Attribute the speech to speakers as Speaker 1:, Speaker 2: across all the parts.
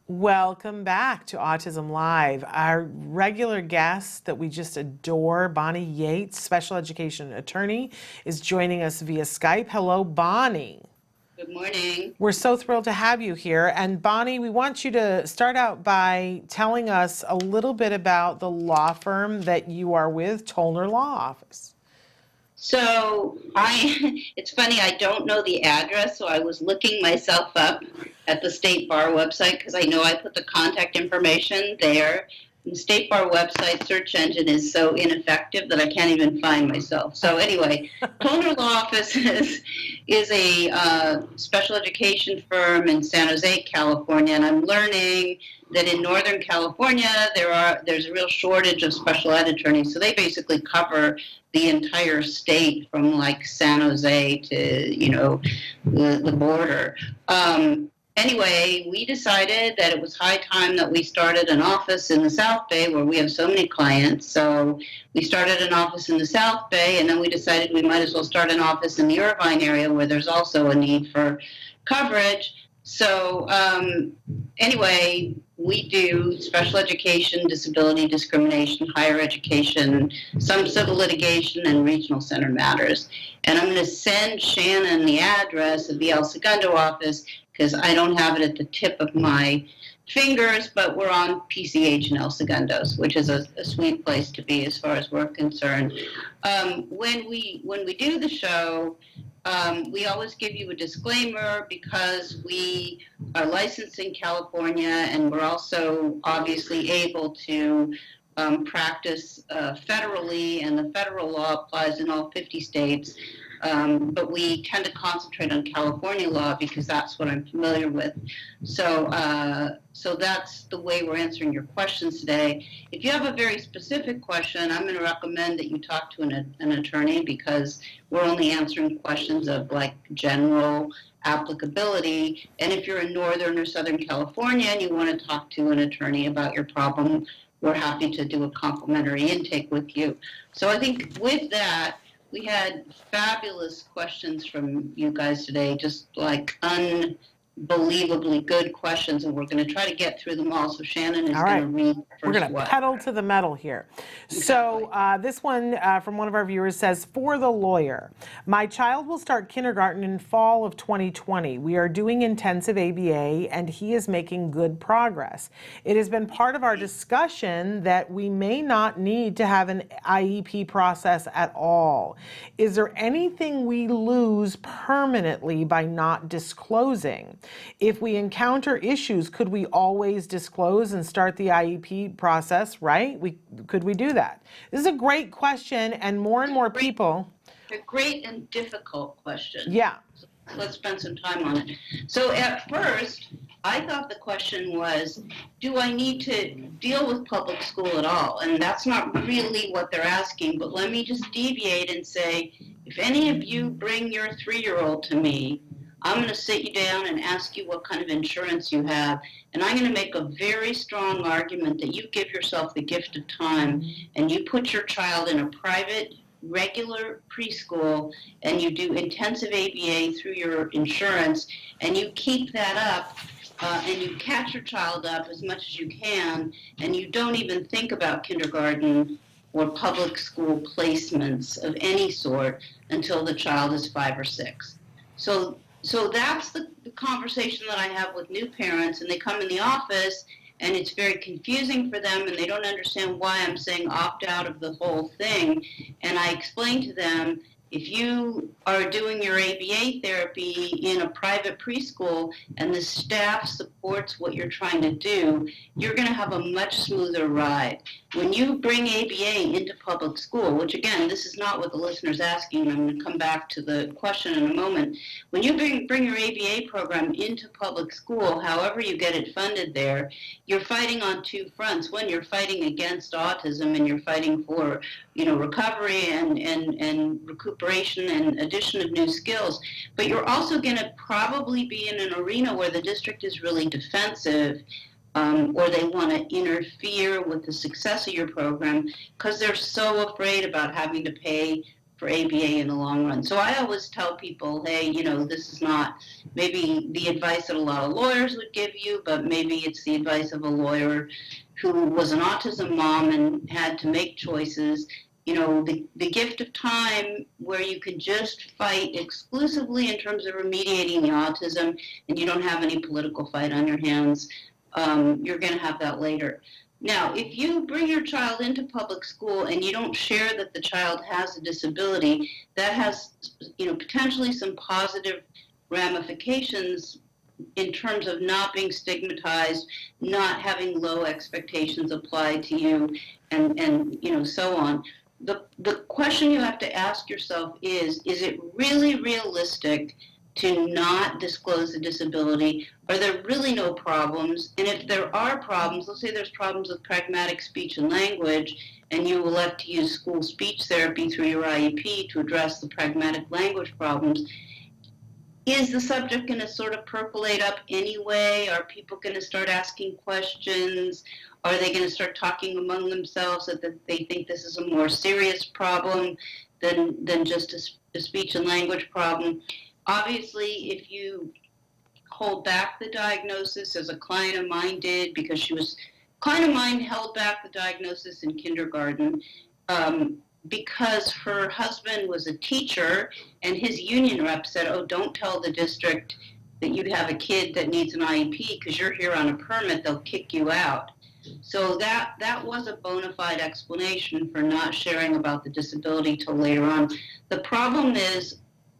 Speaker 1: Welcome back to Autism Live. Our regular guest that we just adore, Bonnie Yates, special education attorney, is joining us via Skype. Hello, Bonnie.
Speaker 2: Good morning.
Speaker 1: We're so thrilled to have you here. And Bonnie, we want you to start out by telling us a little bit about the law firm that you are with, Tollner Law Office.
Speaker 2: So it's funny, I don't know the address, so I was looking myself up at the State Bar website because I know I put the contact information there. And the State Bar website search engine is so ineffective that I can't even find myself. So anyway, Tollner Law Office is a special education firm in San Jose, California, and I'm learning that in Northern California there's a real shortage of special ed attorneys. So they basically cover the entire state from like San Jose to the border. Anyway, we decided that it was high time that we started an office in the South Bay where we have so many clients. So we started an office in the South Bay, and then we decided we might as well start an office in the Irvine area where there's also a need for coverage. So anyway, we do special education, disability discrimination, higher education, some civil litigation, and regional center matters. And I'm going to send Shannon the address of the El Segundo office because I don't have it at the tip of my fingers, but we're on PCH in El Segundos, which is a sweet place to be as far as we're concerned. When we do the show, we always give you a disclaimer because we are licensed in California and we're also obviously able to practice federally, and the federal law applies in all 50 states. But we tend to concentrate on California law because that's what I'm familiar with. So that's the way we're answering your questions today. If you have a very specific question, I'm going to recommend that you talk to an attorney because we're only answering questions of like general applicability. And if you're in Northern or Southern California and you want to talk to an attorney about your problem, we're happy to do a complimentary intake with you. So I think with that, we had fabulous questions from you guys today, just like unbelievably good questions, and we're going to try to get through them all. So Shannon is going to read first.
Speaker 1: We're going to pedal to the metal here. Exactly. So this one from one of our viewers says, for the lawyer, my child will start kindergarten in fall of 2020. We are doing intensive ABA and he is making good progress. It has been part of our discussion that we may not need to have an IEP process at all. Is there anything we lose permanently by not disclosing? If we encounter issues, could we always disclose and start the IEP process, right? Could we do that? This is a great question, and more people.
Speaker 2: A great and difficult question.
Speaker 1: Yeah.
Speaker 2: So let's spend some time on it. So at first, I thought the question was, do I need to deal with public school at all? And that's not really what they're asking, but let me just deviate and say, if any of you bring your 3-year-old to me, I'm going to sit you down and ask you what kind of insurance you have, and I'm going to make a very strong argument that you give yourself the gift of time and you put your child in a private, regular preschool and you do intensive ABA through your insurance, and you keep that up and you catch your child up as much as you can, and you don't even think about kindergarten or public school placements of any sort until the child is 5 or 6. So that's the conversation that I have with new parents, and they come in the office and it's very confusing for them and they don't understand why I'm saying opt out of the whole thing. And I explain to them, if you are doing your ABA therapy in a private preschool and the staff supports what you're trying to do, you're going to have a much smoother ride. When you bring ABA into public school, which again, this is not what the listener's asking, and I'm going to come back to the question in a moment. When you bring your ABA program into public school, however you get it funded there, you're fighting on two fronts. One, you're fighting against autism and you're fighting for recovery and recuperation and addition of new skills. But you're also going to probably be in an arena where the district is really defensive, or they want to interfere with the success of your program because they're so afraid about having to pay for ABA in the long run. So I always tell people, hey, this is not maybe the advice that a lot of lawyers would give you, but maybe it's the advice of a lawyer who was an autism mom and had to make choices. The gift of time where you could just fight exclusively in terms of remediating the autism and you don't have any political fight on your hands, you're going to have that later. Now, if you bring your child into public school and you don't share that the child has a disability, that has, potentially some positive ramifications in terms of not being stigmatized, not having low expectations applied to you, and so on. The question you have to ask yourself is it really realistic to not disclose the disability? Are there really no problems? And if there are problems, let's say there's problems with pragmatic speech and language, and you elect to use school speech therapy through your IEP to address the pragmatic language problems, is the subject going to sort of percolate up anyway? Are people going to start asking questions? Are they going to start talking among themselves that they think this is a more serious problem than just a speech and language problem? Obviously, if you hold back the diagnosis, as a client of mine did, because client of mine held back the diagnosis in kindergarten, because her husband was a teacher and his union rep said, oh, don't tell the district that you have a kid that needs an IEP because you're here on a permit, they'll kick you out. So that was a bona fide explanation for not sharing about the disability till later on. The problem is,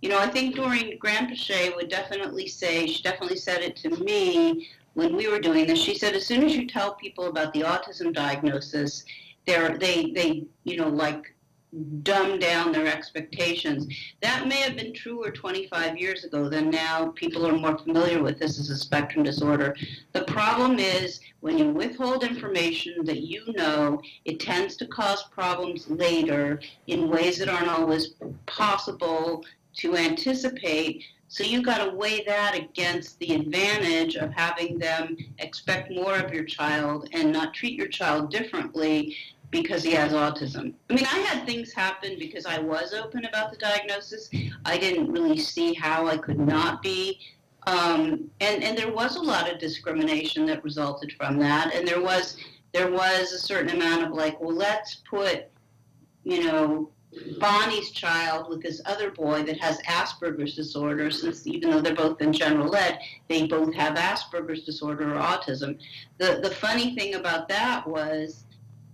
Speaker 2: I think Doreen Grandpichet would definitely say, she definitely said it to me when we were doing this, she said as soon as you tell people about the autism diagnosis, they dumb down their expectations. That may have been truer 25 years ago than now. People are more familiar with this as a spectrum disorder. The problem is when you withhold information that it tends to cause problems later in ways that aren't always possible to anticipate. So you got to weigh that against the advantage of having them expect more of your child and not treat your child differently because he has autism. I mean, I had things happen because I was open about the diagnosis. I didn't really see how I could not be. And there was a lot of discrimination that resulted from that. And there was a certain amount of let's put, Bonnie's child with this other boy that has Asperger's disorder, since even though they're both in general ed, they both have Asperger's disorder or autism. The funny thing about that was,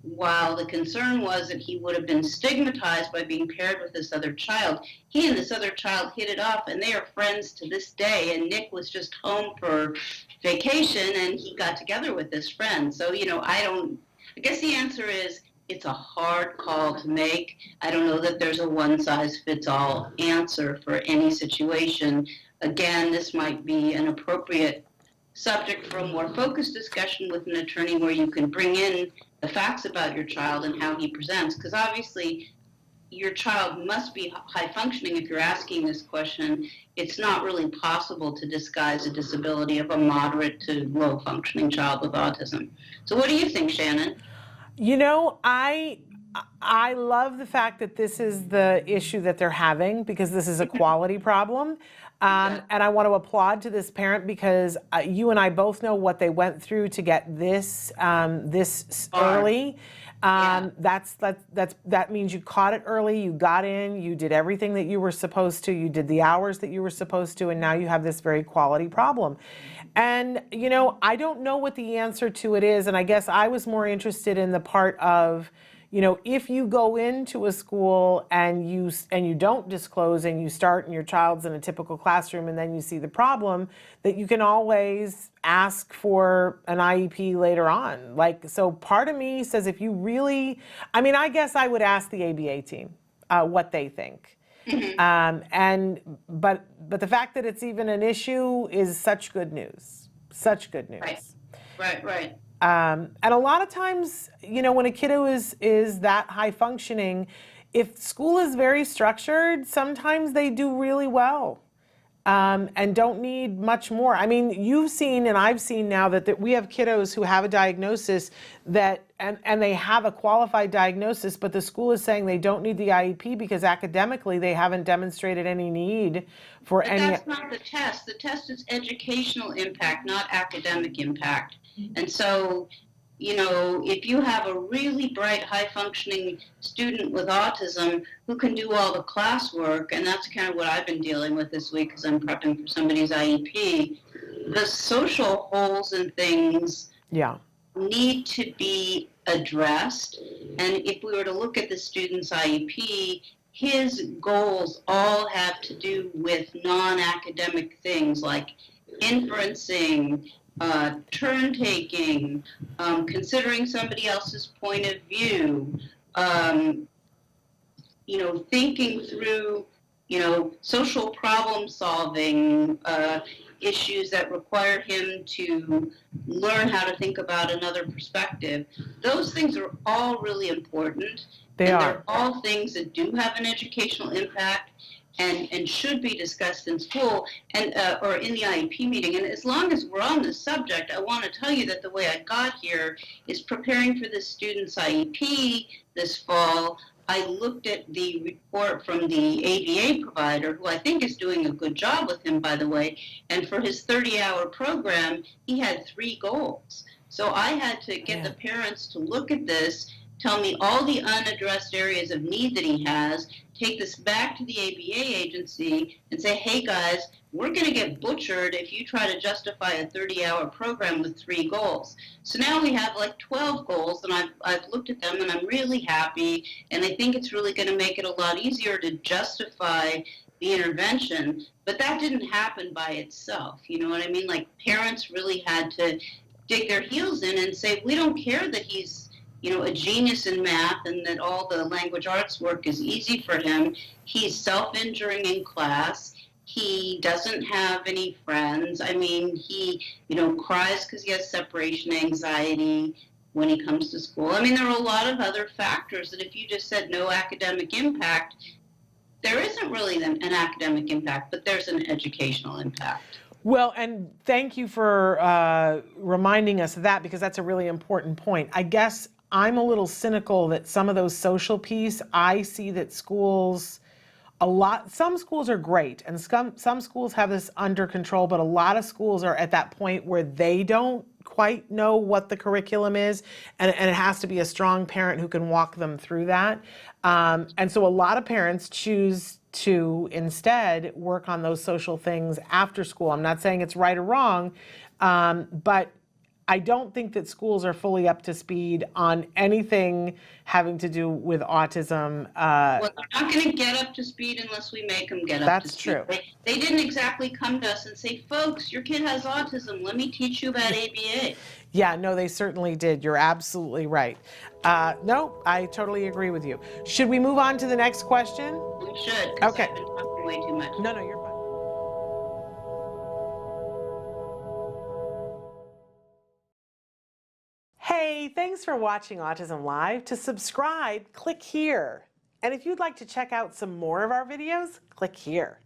Speaker 2: while the concern was that he would have been stigmatized by being paired with this other child, he and this other child hit it off, and they are friends to this day. And Nick was just home for vacation, and he got together with this friend. So, I guess the answer is it's a hard call to make. I don't know that there's a one-size-fits-all answer for any situation. Again, this might be an appropriate subject for a more focused discussion with an attorney where you can bring in the facts about your child and how he presents, because obviously your child must be high functioning if you're asking this question. It's not really possible to disguise a disability of a moderate to low functioning child with autism. So what do you think, Shannon?
Speaker 1: I love the fact that this is the issue that they're having, because this is a quality problem. And I want to applaud to this parent, because you and I both know what they went through to get this early. That means you caught it early, you got in, you did everything that you were supposed to, you did the hours that you were supposed to, and now you have this very quality problem. And, I don't know what the answer to it is, and I guess I was more interested in the part of, if you go into a school and you don't disclose and you start and your child's in a typical classroom and then you see the problem, that you can always ask for an IEP later on. So part of me says if you really, I guess I would ask the ABA team what they think. Mm-hmm. But the fact that it's even an issue is such good news. Such good news.
Speaker 2: Right.
Speaker 1: And a lot of times, when a kiddo is that high functioning, if school is very structured, sometimes they do really well. and don't need much more. I mean, you've seen and I've seen now that we have kiddos who have a diagnosis and they have a qualified diagnosis, but the school is saying they don't need the IEP because academically they haven't demonstrated any need for
Speaker 2: But
Speaker 1: any.
Speaker 2: that's not the test. The test is educational impact, not academic impact. And so, if you have a really bright, high-functioning student with autism who can do all the classwork, and that's kind of what I've been dealing with this week because I'm prepping for somebody's IEP, the social holes and things need to be addressed. And if we were to look at the student's IEP, his goals all have to do with non-academic things like inferencing, turn taking, considering somebody else's point of view, thinking through, social problem solving, issues that require him to learn how to think about another perspective. Those things are all really important. They're all things that do have an educational impact and should be discussed in school and or in the IEP meeting. And as long as we're on this subject, I want to tell you that the way I got here is preparing for this student's IEP this fall. I looked at the report from the ABA provider, who I think is doing a good job with him, by the way, and for his 30-hour program, he had 3 goals. So I had to get the parents to look at this, tell me all the unaddressed areas of need that he has, take this back to the ABA agency and say, hey guys, we're going to get butchered if you try to justify a 30-hour program with 3 goals. So now we have like 12 goals, and I've looked at them and I'm really happy, and I think it's really going to make it a lot easier to justify the intervention. But that didn't happen by itself. You know what I mean? Like, parents really had to dig their heels in and say, we don't care that he's a genius in math and that all the language arts work is easy for him. He's self-injuring in class. He doesn't have any friends. I mean, he, cries because he has separation anxiety when he comes to school. I mean, there are a lot of other factors that if you just said no academic impact, there isn't really an academic impact, but there's an educational impact.
Speaker 1: Well, and thank you for reminding us of that, because that's a really important point. I guess I'm a little cynical that some of those social piece, I see that schools, some schools are great and some schools have this under control, but a lot of schools are at that point where they don't quite know what the curriculum is, and it has to be a strong parent who can walk them through that. And so a lot of parents choose to instead work on those social things after school. I'm not saying it's right or wrong, but I don't think that schools are fully up to speed on anything having to do with autism.
Speaker 2: Well, they're not going to get up to speed unless we make them get up to speed.
Speaker 1: That's true.
Speaker 2: They didn't exactly come to us and say, folks, your kid has autism. Let me teach you about ABA.
Speaker 1: Yeah, no, they certainly did. You're absolutely right. No, I totally agree with you. Should we move on to the next question?
Speaker 2: We should, because
Speaker 1: Okay.
Speaker 2: I've been talking way too much.
Speaker 1: No, you're fine. Hey, thanks for watching Autism Live. To subscribe, click here. And if you'd like to check out some more of our videos, click here.